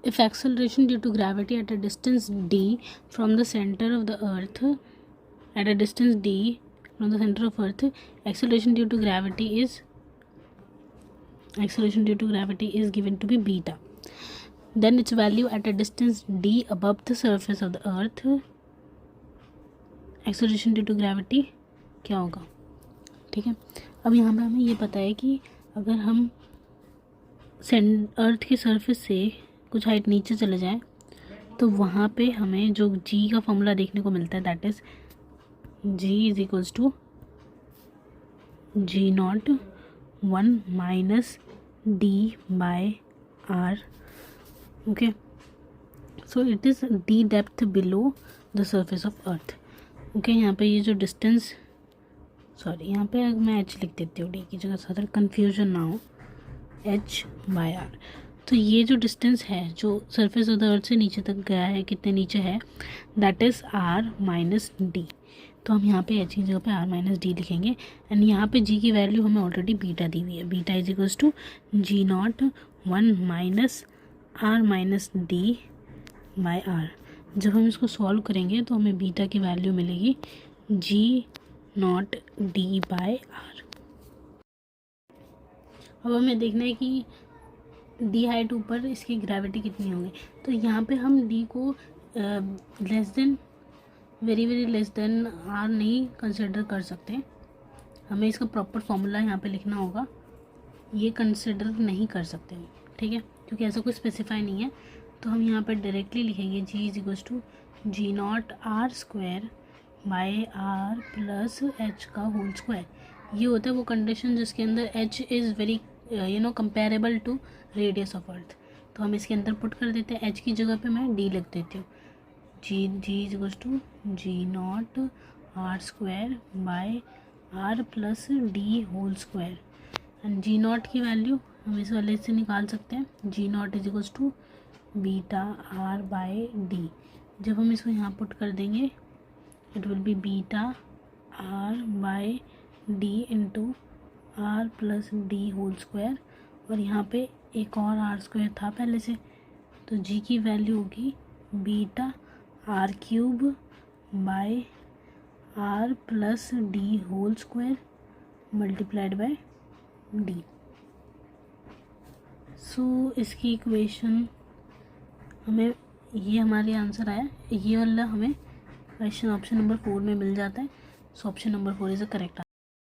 if acceleration due to gravity at a distance d from the center of the earth, at a distance d from the center of earth, acceleration due to gravity is given to be beta, then its value at a distance d above the surface of the earth, acceleration due to gravity क्या होगा. ठीक है. अब यहाँ पे हमें ये पता है कि अगर हम अर्थ के सरफेस से कुछ हाइट नीचे चले जाएं तो वहाँ पे हमें जो जी का फॉर्मूला देखने को मिलता है, that is G is equals to G not 1 minus D by R. Okay, so it is D depth below the surface of earth. Okay, यहाँ पे ये जो डिस्टेंस, सॉरी यहाँ पे मैं एच लिख देती हूँ डी की जगह, ज़्यादा कन्फ्यूजन ना हो, एच बाय आर. तो ये जो डिस्टेंस है जो सरफेस ऑफ द अर्थ से नीचे तक गया है, कितने नीचे है, that is R minus D. तो हम यहाँ पे एच की जगह पे आर माइनस डी लिखेंगे. एंड यहाँ पे जी की वैल्यू हमें ऑलरेडी बीटा दी हुई है. Beta is equals to G not 1 minus R minus D by R. जब हम इसको सॉल्व करेंगे तो हमें बीटा की वैल्यू मिलेगी जी नॉट डी बाय आर. अब हमें देखना है कि डी हाइट ऊपर इसकी ग्रेविटी कितनी होगी. तो यहाँ पे हम डी को less than very less than R नहीं कंसिडर कर सकते. हमें इसका प्रॉपर फॉर्मूला यहाँ पे लिखना होगा. ये कंसिडर नहीं कर सकते, ठीक है, क्योंकि ऐसा कोई स्पेसिफाई नहीं है. तो हम यहाँ पे डायरेक्टली लिखेंगे G is equals to G naught R square by R plus H का होल स्क्वायर. ये होता है वो कंडीशन जिसके अंदर H is very comparable to radius of Earth. तो हम इसके अंदर पुट कर देते हैं. एच की जगह पे मैं डी लिख देती हूँ. G is equals to G naught R square by R plus D whole square. And G naught की वैल्यू हम इस वाले से निकाल सकते हैं. G naught is equals to beta R by D. जब हम इसको यहाँ पुट कर देंगे it will be beta R by D into R plus D whole square. और यहाँ पे एक और आर स्क्वायर था पहले से, तो जी की वैल्यू होगी beta R cube by R plus D whole square multiplied by D. So इसकी इक्वेशन हमें, ये हमारे आंसर आया. ये वाला हमें क्वेश्चन ऑप्शन नंबर 4 में मिल जाता है. So option number 4 is a correct.